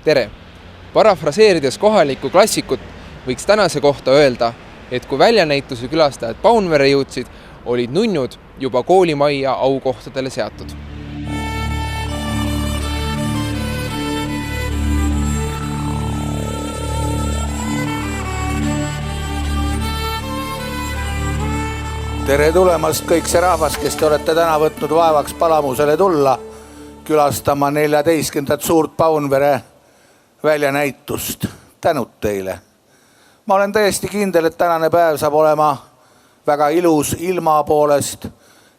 Tere! Parafraseerides kohalikku klassikut võiks tänase kohta öelda, et kui väljanäituse külastajad Paunvere jõudsid, olid nunnud juba koolimajja aukohtadele seatud. Tere tulemast kõik see rahvas, kes te olete täna võtnud vaevaks Palamusele tulla, külastama 14. suurt Paunvere väljanäitust. Tänud teile. Ma olen täiesti kindel, et tänane päev saab olema väga ilus ilma poolest,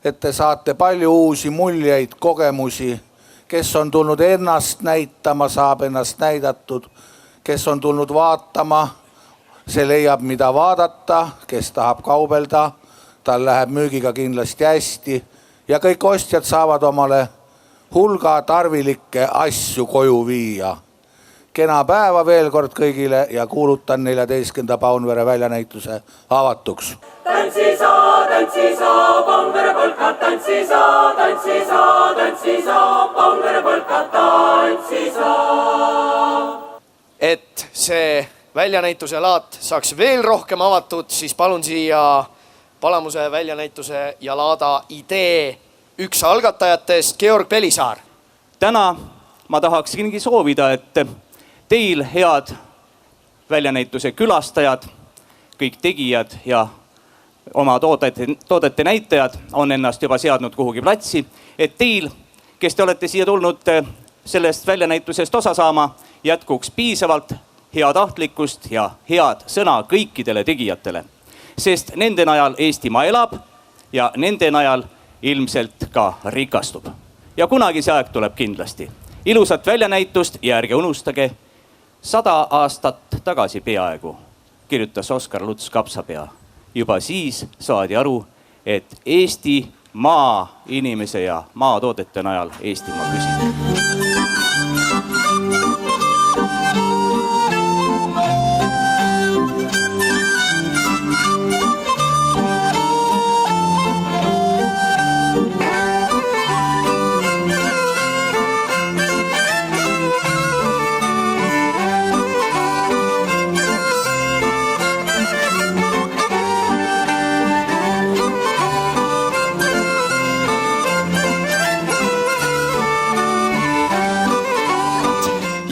et te saate palju uusi muljeid, kogemusi. Kes on tulnud ennast näitama, saab ennast näidatud. Kes on tulnud vaatama, see leiab mida vaadata. Kes tahab kaubelda, tal läheb müügiga kindlasti hästi. Ja kõik ostjad saavad omale hulga tarvilikke asju koju viia. Kena päeva veel kord kõigile ja kuulutan 14. Paunvere väljanäituse avatuks. Tantsi saa, Paunvere polka, tantsi saa, Paunvere polka, tantsi saa. Et see väljanäituse laat saaks veel rohkem avatud, siis palun siia Palamuse väljanäituse ja laada idee üks algatajatest, Georg Pelisaar. Täna ma tahaksingi soovida, et teil, head väljanäituse külastajad, kõik tegijad ja oma toodete näitajad on ennast juba seadnud kuhugi platsi, et teil, kes te olete siia tulnud sellest väljanäitusest osa saama, jätkuks piisavalt heatahtlikkust ja head sõna kõikidele tegijatele. Sest nende najal Eestimaa elab ja nende najal ilmselt ka rikastub. Ja kunagi see aeg tuleb kindlasti. Ilusat väljanäitust ja ärge unustage, 100 aastat tagasi peaaegu kirjutas Oskar Luts Kapsapea. Juba siis saadi aru, et Eesti maa inimese ja maatoodete najal Eestimaa püsib.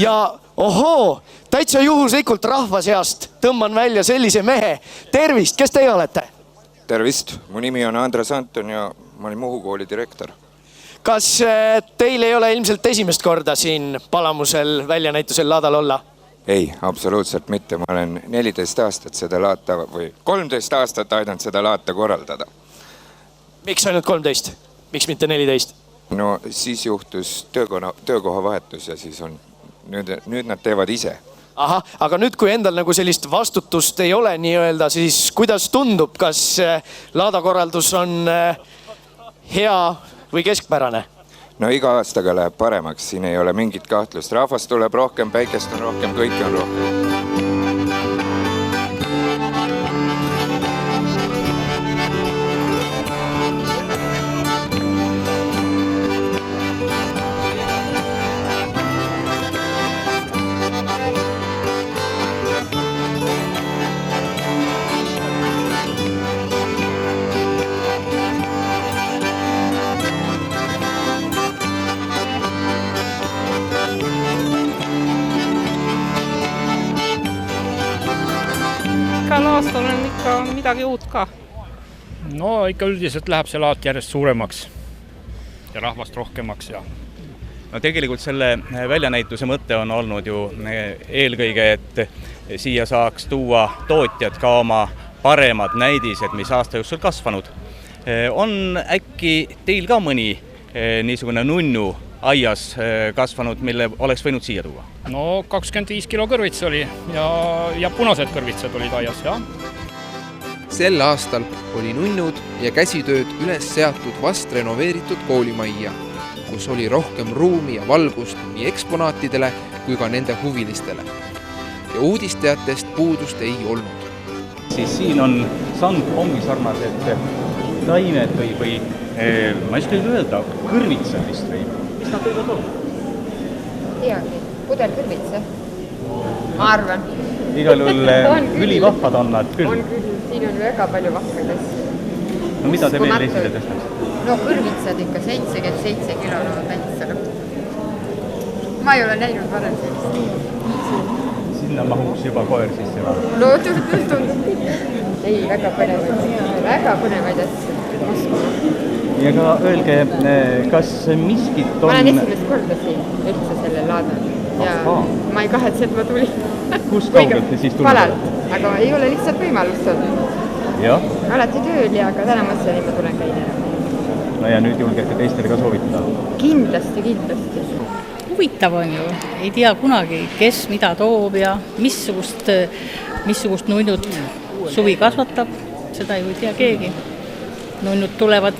Ja ohoo, täitsa juhuslikult rahva seast tõmban välja sellise mehe. Tervist, kes teie olete? Tervist, mu nimi on Andres Anton ja ma olin Muhu kooli direktor. Kas teil ei ole ilmselt esimest korda siin Palamusel väljanäitusel laadal olla? Ei, absoluutselt mitte. Ma olen 14 aastat seda laata või 13 aastat aidanud seda laata korraldada. Miks ainult 13? Miks mitte 14? No siis juhtus töökoha vahetus ja siis on nüüd nad teevad ise. Aha, aga nüüd kui endal nagu sellist vastutust ei ole nii öelda, siis kuidas tundub, kas laadakorraldus on hea või keskpärane? No iga aastaga läheb paremaks, siin ei ole mingit kahtlust. Rahvast tuleb rohkem, päikest on rohkem, kõike on rohkem. Igal aastal on ikka midagi uut ka. No ikka üldiselt läheb see laat järjest suuremaks ja rahvast rohkemaks. No tegelikult selle väljanäituse mõte on olnud ju eelkõige, et siia saaks tuua tootjad ka oma paremad näidised, mis aasta jooksul kasvanud. On äkki teil ka mõni niisugune nunnu aias kasvanud, mille oleks võinud siia tuua? No 25 kilo kõrvits oli ja punased kõrvitsad olid aias, jah. Sel aastal oli nunnud ja käsitööd üles seatud vast renoveeritud koolimajja, kus oli rohkem ruumi ja valgust nii eksponaatidele kui ka nende huvilistele. Ja uudisteatest puudust ei olnud. Siis siin on sandpommi sarnased taimed või ma ei saa öelda, kõrvitsad vist või? Mis nad võivad olla? Teagi. puderkõrvitsa, ma arvan. Igal juhul ülivahvad on nad küll. On küll, siin on väga palju vahvaid asju. No mida te veel esile tõstaks? No kõrvitsad ikka 77 kilo täitsa. Ma ei ole näinud varem sellist. Sinna mahuks juba koer sisse. No tundub. Ei, väga põnevaid asju. Ja ka öelge, kas miskit on... Ma olen esimest korda siin üldse sellel laadal. Ja ma ei kahetse, et ma tulin. Kus kaugelt te siis tulnud? Palalt, aga ei ole lihtsalt võimalust olnud. Jah? Alati tööl ja ka täna mõtlesin, et ma tulen käia. No ja nüüd julgete teistele ka soovitada? Kindlasti. Huvitav on ju, ei tea kunagi, kes mida toob ja missugust nunnut suvi kasvatab, seda ju ei tea keegi. Nunnud tulevad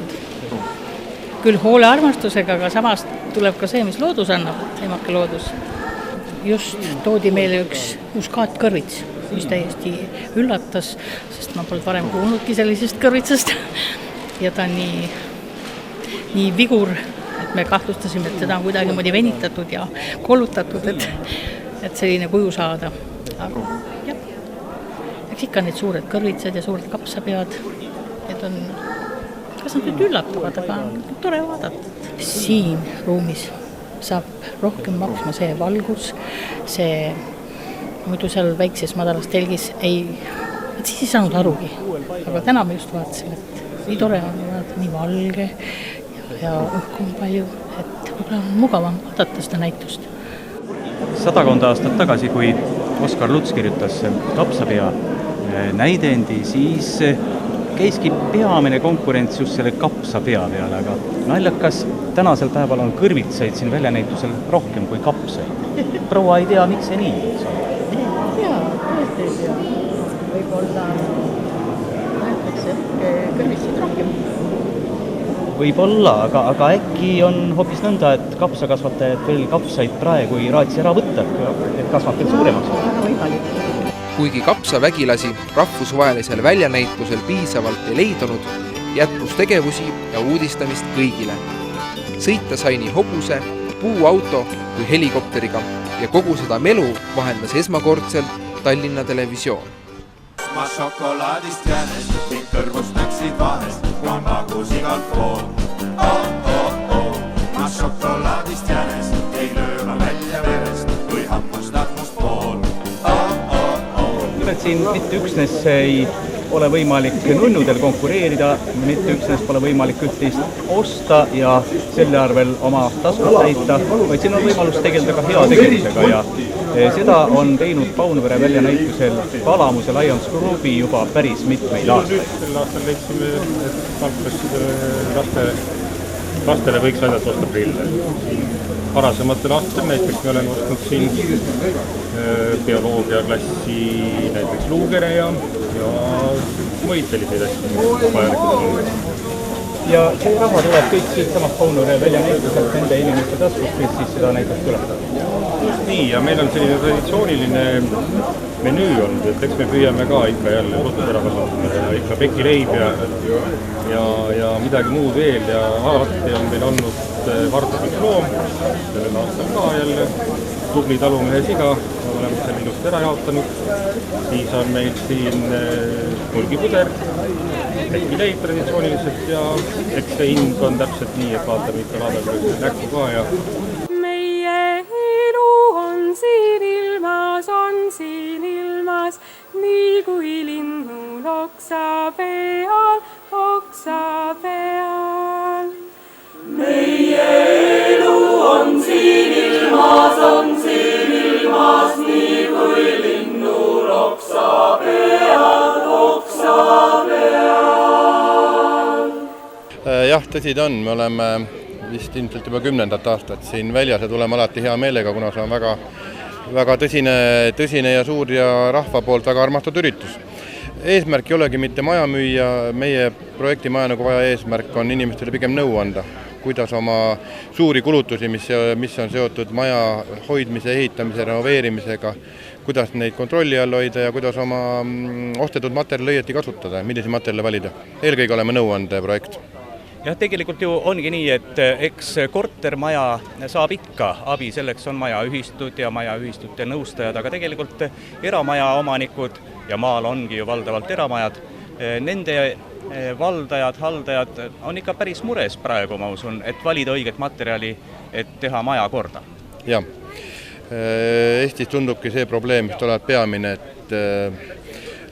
küll hoole armastusega, aga samas tuleb ka see, mis loodus annab, emake loodus. Just toodi meile üks muskaatkõrvits, mis täiesti üllatas, sest ma polnud varem kuulnudki sellisest kõrvitsast. Ja ta on nii vigur, et me kahtlustasime, et seda on kuidagi moodi venitatud ja kollutatud, et selline kuju saada. Aga jah, eks ikka need suured kõrvitsad ja suured kapsapead, need on... Kas nad nüüd üllatavad, aga tore vaadata. Siin ruumis saab rohkem maksma see valgus, see muidu seal väikses madalas telgis siis ei saanud arugi. Aga täna me just vaatasime, et nii tore on vaadata, nii valge ja õhku on palju, et võib-olla on mugavam vaadata seda näitust. 100 aastat tagasi, kui Oskar Luts kirjutas kapsapea näidendi, siis käiski peamine konkurents just selle kapsapea peale, aga naljakas tänasel päeval on kõrvitsaid siin väljanäitusel rohkem kui kapsaid. Proua ei tea, miks see nii on? Jaa, tõesti ei tea. Võib-olla näiteks, et kõrvitsaid rohkem. Võib-olla, aga äkki on hoopis nõnda, et kapsakasvatajad veel kapsaid praegu ei raatsi ära võtta, et kasvab veel suuremaks. Kuigi kapsavägilasi rahvusvahelisel väljanäitusel piisavalt ei leidunud, jätkus tegevusi ja uudistamist kõigile. Sõita sai nii hobuse, puuauto kui helikopteriga ja kogu seda melu vahendas esmakordselt Tallinna Televisioon. Ma šokolaadist jäänes, ning kõrvust näksid vahest, kui on magus igal pool. Ma šokolaadist jäänes, ei lööma välja verest, kui hammas tahmust pool. Nimelt siin mitte üksnes ei ole võimalik nunnudel konkureerida, mitte üksnes pole võimalik üht-teist osta ja selle arvel oma taskut täita, vaid siin on võimalus tegeleda ka hea tegevusega ja seda on teinud Paunvere väljanäitusel Palamuse Lions Groupi juba päris mitmeid aastaid. Sel aastal leidsime, et lastele võiks aidata osta prille. Varasematel aastatel näiteks me oleme ostnud siin bioloogiaklassi näiteks luugere ja muid selliseid asju vajalikud on. Ja see raha tuleb kõik siit samast Paunvere väljanäituselt nende inimeste taskust, kes siis seda näitust tuleb. Just nii, ja meil on selline traditsiooniline menüü olnud, et eks me püüame ka ikka jälle ruttu ära kasutada ja ikka pekileib ja midagi muud veel ja alati on meil olnud varduslik loom, sellel aastal ka jälle tubli talumehe siga, oleme selle ilusti ära jaotanud. Siis on meil siin pulgipuder, pekileib traditsiooniliselt ja eks see hind on täpselt nii, et vaatame ikka laadel näkku ka ja meie elu on siin ilmas, nii kui linnul oksa peal. Meie elu on siin ilmas, nii kui linnul oksa peal. Jah, tõsi ta on, me oleme vist ilmselt juba 10. aastat siin väljas ja tuleme alati hea meelega, kuna see on väga tõsine ja suur ja rahva poolt väga armastatud üritus. Eesmärk ei olegi mitte maja müüa, meie projekti Maja nagu vaja eesmärk on inimestele pigem nõu anda, kuidas oma suuri kulutusi, mis on seotud maja hoidmise, ehitamise, renoveerimisega, kuidas neid kontrolli all hoida ja kuidas oma ostetud materjali õieti kasutada, millise materjali valida. Eelkõige oleme nõuande projekt. jah, tegelikult ju ongi nii, et eks kortermaja saab ikka abi, selleks on majaühistud ja majaühistute nõustajad, aga tegelikult eramaja omanikud ja maal ongi ju valdavalt eramajad, nende valdajad, haldajad on ikka päris mures praegu, ma usun, et valida õiget materjali, et teha maja korda. Jah, Eestis tundubki see probleem, mis tuleb peamine, et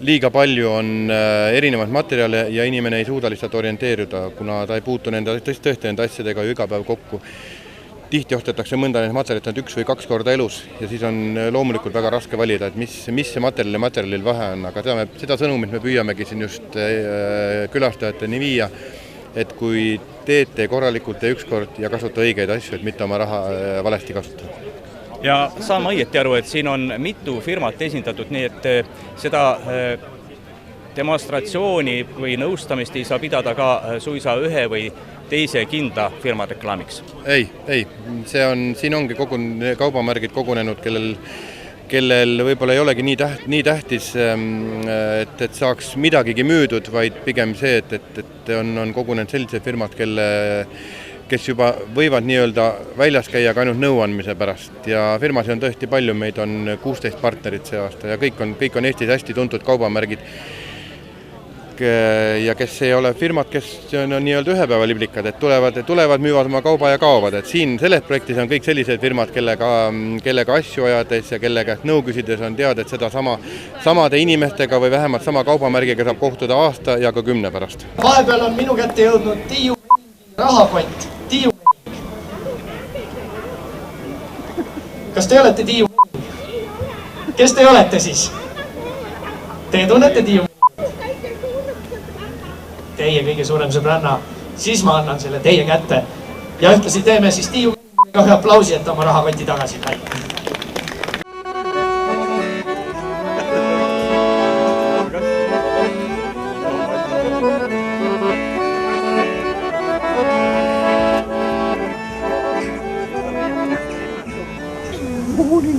liiga palju on erinevaid materjale ja inimene ei suuda lihtsalt orienteeruda, kuna ta ei puutu tõesti nende asjadega ju iga päev kokku. Tihti ostetakse mõnda neid materjalid 1 või 2 korda elus ja siis on loomulikult väga raske valida, et mis see materjalil vahe on, aga teame, seda sõnumit me püüamegi siin just külastajateni viia, et kui teete korralikult ja ükskord ja kasuta õigeid asju, et mitte oma raha valesti kasutada. Ja saame õieti aru, et siin on mitu firmat esindatud, nii et seda demonstratsiooni või nõustamist ei saa pidada ka suisa ühe või teise kindla firma reklaamiks. Ei, siin ongi kaubamärgid kogunenud, kellel võib-olla ei olegi nii tähtis, et saaks midagigi müüdud, vaid pigem see, et on kogunenud sellised firmad, kes juba võivad nii-öelda väljas käia ka ainult nõuandmise pärast ja firmasid on tõesti palju, meid on 16 partnerit see aasta ja kõik on Eestis hästi tuntud kaubamärgid ja kes ei ole firmad, kes on nii-öelda ühepäevaliblikad, et tulevad, müüvad oma kauba ja kaovad, et siin selles projektis on kõik sellised firmad, kellega asju ajades ja kellega nõu küsides on teada, et seda samade inimestega või vähemalt sama kaubamärgiga saab kohtuda aasta ja ka 10 pärast. Vahepeal on minu kätte jõudnud Tiiu rahakott. Tiiu. Kas te olete Tiiu? Kes te olete siis? Te tunnete Tiiu? Teie kõige suurem sõbranna, siis ma annan selle teie kätte ja ühtlasi teeme siis Tiiu ka ühe aplausi, et oma rahakoti tagasi sai.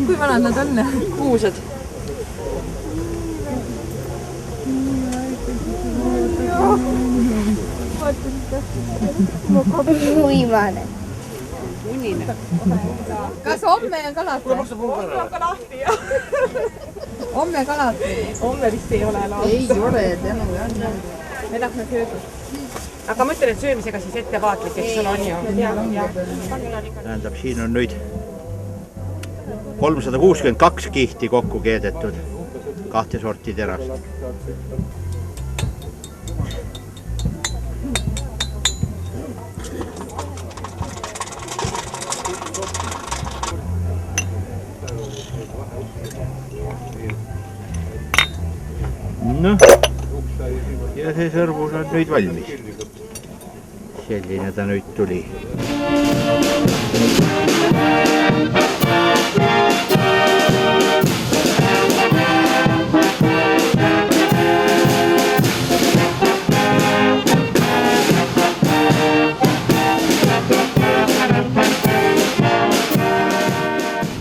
Kui vanad nad on? Kuused. Uimane. Kas homme on kalati? Homme on kalahti, jah. Homme kalati? Homme vist ei ole lahti. Ei ole, tänu on. Me lähme söödud. Aga ma ütlen, et söömisega siis ettevaatlik, eks sul on ju. Tähendab, siin on nüüd 362 kihti kokku keedetud 2 sorti terast. No, ja see sõrvus on nüüd valmis. Selline ta nüüd tuli.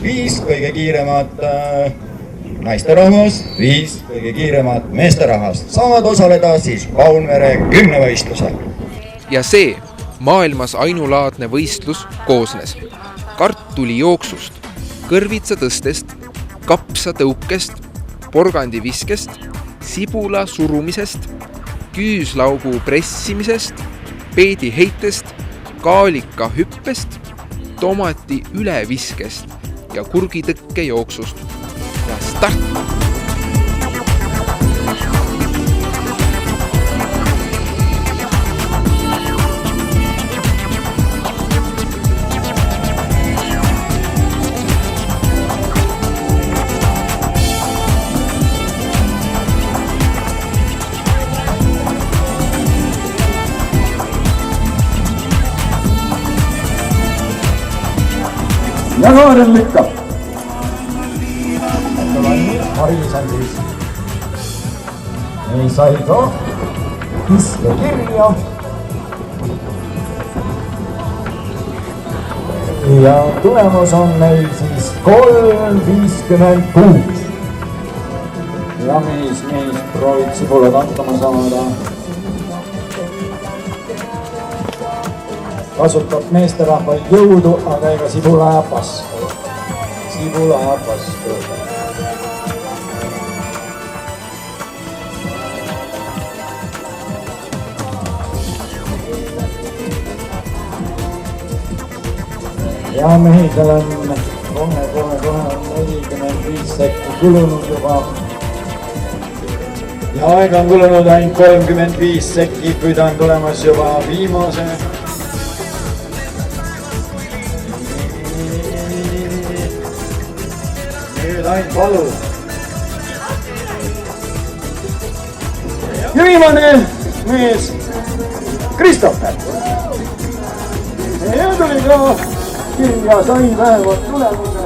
Viis kõige kiiremat naisterahvast, 5 kõige kiiremat meesterahvast saavad osaleda siis Paunvere 10 võistlusel. Ja see maailmas ainulaadne võistlus koosnes kartulijooksust, kõrvitsatõstest, kapsatõukest, porgandiviskest, sibula surumisest, küüslaugu pressimisest, peediheitest, kaalika hüppest, tomati üleviskest ja kurgitõkke jooksust. Ja start! Ja Kaarel lükkab. Maris on siis. Ei sai ka kiske kirja. Ja tulemus on meil siis 3.56. Ja mees proovib sibulad hakkama saada. kasutab meesterahval jõudu, aga ega sibula ajab vastu. Sibula ajab vastu. Ja mehidel on kohe 45 sekki kulunud juba. Ja aega on kulunud ainult 35 sekki, kui ta on tulemas juba viimase. Nüüd ainult valu. Ja viimane mees, Kristoffer. Ja tuli ka kirja, sai vähemalt tulemuse.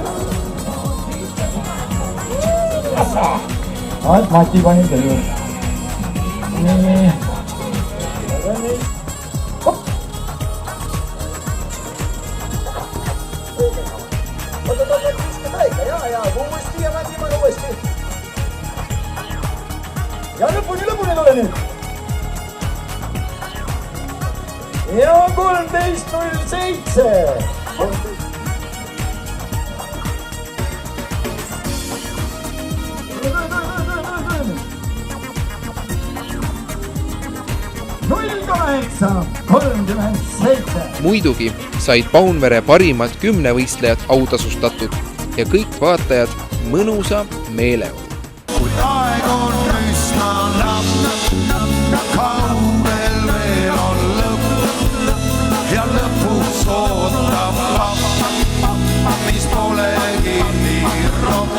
Ainult Mati pani tööle. Nii. Uuesti ja Mati uuesti. Ja lõpuni tule nüüd. Ja 13.07. Muidugi said Paunvere parimad 10 võistlejad autasustatud ja kõik vaatajad mõnusa meeleolu. Kui aeg on üsna napp, kaugel veel on lõpp ja lõpuks ootab lapp, mis polegi nii ropp.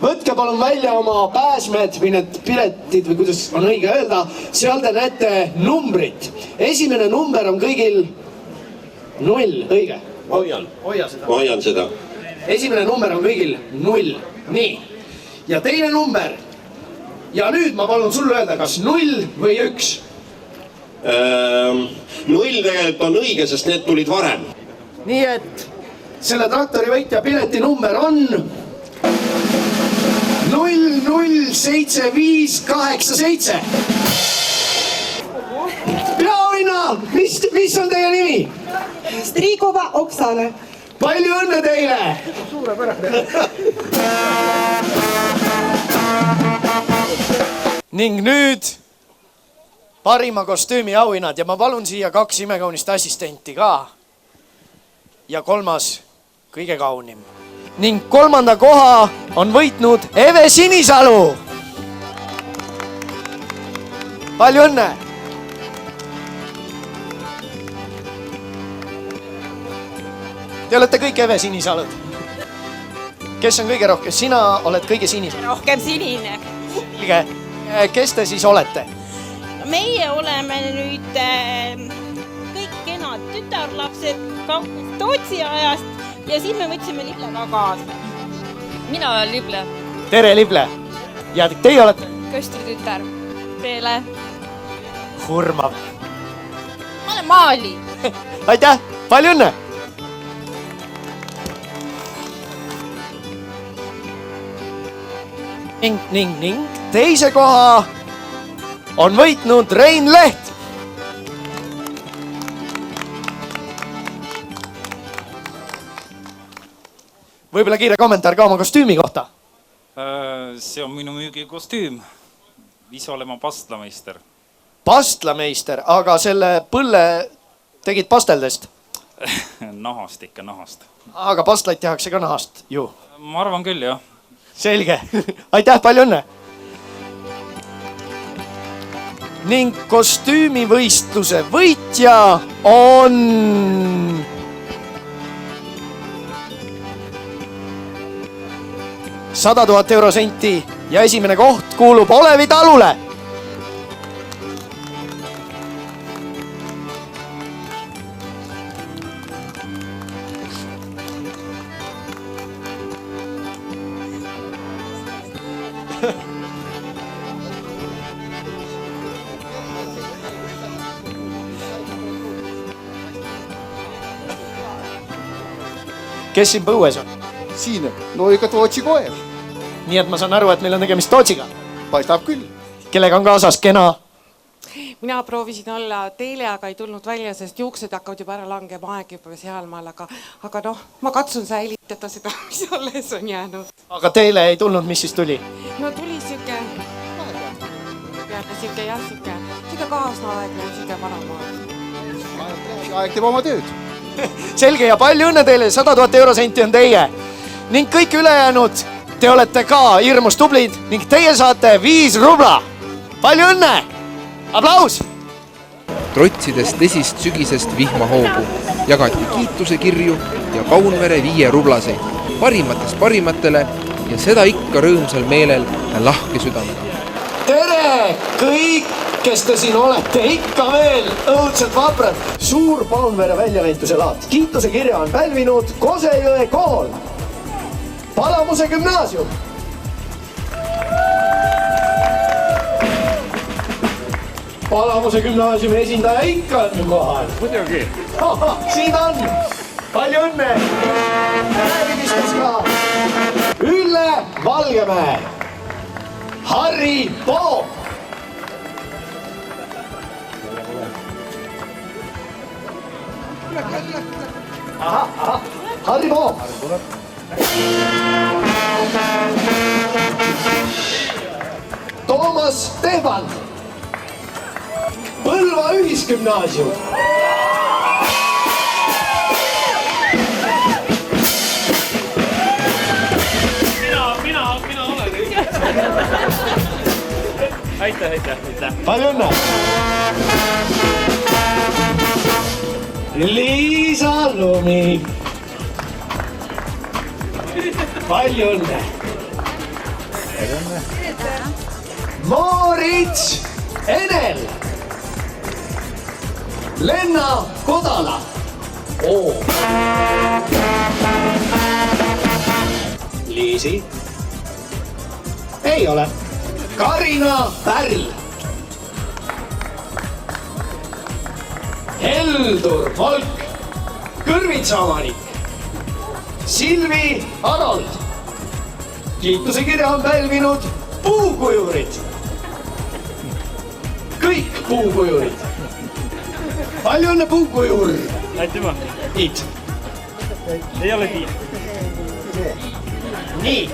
Võtke palun välja oma pääsmed või need piletid või kuidas on õige öelda, seal te näete numbrit. Esimene number on kõigil 0, õige? Hoian seda. Esimene number on kõigil 0. Nii. Ja teine number. Ja nüüd ma palun sulle öelda, kas 0 või 1? 0 tegelikult on õige, sest need tulid varem. Nii et selle traktori võitja pileti number on 007587. Peaauhinna, mis on teie nimi? Strigova Oksana. Palju õnne teile! Ning nüüd parima kostüümi auhinnad ja ma palun siia 2 imekaunist assistenti ka. Ja 3. kõige kaunim. Ning 3. koha on võitnud Eve Sinisalu. Palju õnne! Te olete kõik Eve Sinisalud. Kes on kõige rohkem? Sina oled kõige sinisem. Rohkem sinine. Ilge, kes te siis olete? Meie oleme nüüd kõik kenad tütarlapsed Tootsi ajast ja siis me võtsime Lible ka kaasa. Mina olen Lible. Tere, Lible. Ja teie olete? Köstri tütar. Teele. Hurmav. Ma olen Maali. Aitäh, palju õnne! Ning. Teise koha on võitnud Rein Leht. Võib-olla kiire kommentaar ka oma kostüümi kohta. See on minu müügikostüüm. Ise olema pastlameister. Pastlameister, aga selle põlle tegid pasteldest? Nahast ikka, nahast. Aga pastlaid tehakse ka nahast ju? Ma arvan küll, jah. Selge. Aitäh, palju õnne! Ning kostüümivõistluse võitja on... 100 000 eurosenti ja esimene koht kuulub Olevi Talule. Kes siin põues on? Siin, no ikka Tootsi koer. Nii et ma saan aru, et meil on tegemist Tootsiga. Paistab küll. Kellega on kaasas kena? mina proovisin olla teele, aga ei tulnud välja, sest juuksed hakkavad juba ära langema, aeg juba sealmaal, aga noh, ma katsun säilitada seda, mis alles on jäänud. Aga teele ei tulnud, mis siis tuli? No tuli siuke, peale siuke jah, siuke kaasnaaegne, siuke vanamaa. Aeg teeb oma tööd. Selge ja palju õnne teile, 100 000 eurosenti on teie. Ning kõik ülejäänud, te olete ka hirmus tublid ning teie saate 5 rubla. Palju õnne! Aplaus! Trotsides tesist sügisest vihmahoogu jagati kiituse kirju ja Paunvere 5 rublaseid parimatest parimatele ja seda ikka rõõmsal meelel ja lahke südamega. Tere kõik, kes te siin olete, ikka veel õudselt vaprad. Suur Paunvere väljanäituse laat. Kiituse kirja on pälvinud Kosejõe kool, Palamuse gümnaasium. Palamuse gümnaasiumi esindaja ikka on kohal. Muidugi. Siin on. Palju õnne. Räägimistes ka. Ülle Valgemäe. Harri Poom. Aha. Harri Poom. Toomas Tehvan. Põlva ühisgümnaasium. Mina olen. Aitäh. Palju õnne. Liisa Lumi. Palju õnne. Moorits Enel. Lenna Kodala. Liisi. Ei ole. Karina Pärl. Heldur Volk. Kõrvitsa omanik. Silvi Arold. Kiituse kirja on pälvinud puukujurid. Kõik puukujurid. Palju õnne puukujur. Aitüma. Tiit. Ei ole Tiit. Nii.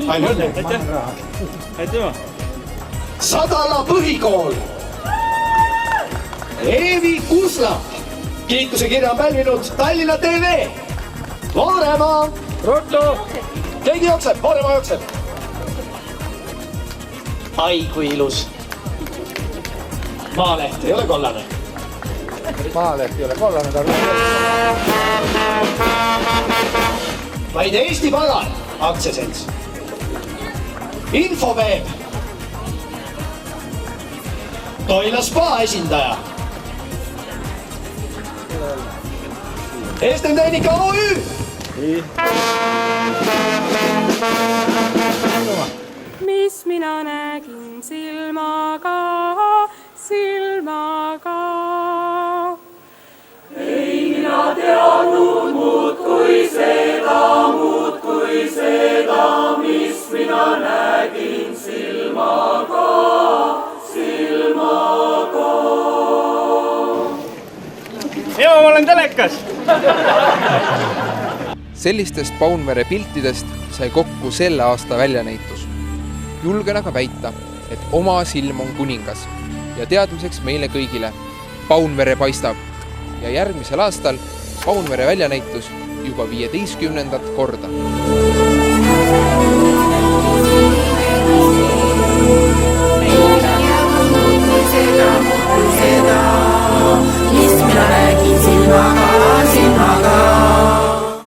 Palju õnne. Aitüma. Sadala põhikool. Eevi Kuslap. Kiituse kirja on pälvinud Tallinna TV. Vooremaa. Ruttu. Keegi jookseb, Vooremaa jookseb. Ai, kui ilus. Maaleht ei ole kollane. Maaleht ei ole kollane, vaid Eesti Pagar aktsiaselts. Infoveeb. Toila spa esindaja. Eestem Tehnika OÜ. Mis mina nägin silmaga. Ei mina teadnud muud kui seda, mis mina nägin silmaga. Hea, ma olen telekas. Sellistest Paunvere piltidest sai kokku selle aasta väljanäitus. Julgen aga väita, et oma silm on kuningas ja teadmiseks meile kõigile. Paunvere paistab ja järgmisel aastal Paunvere väljanäitus juba 15. korda.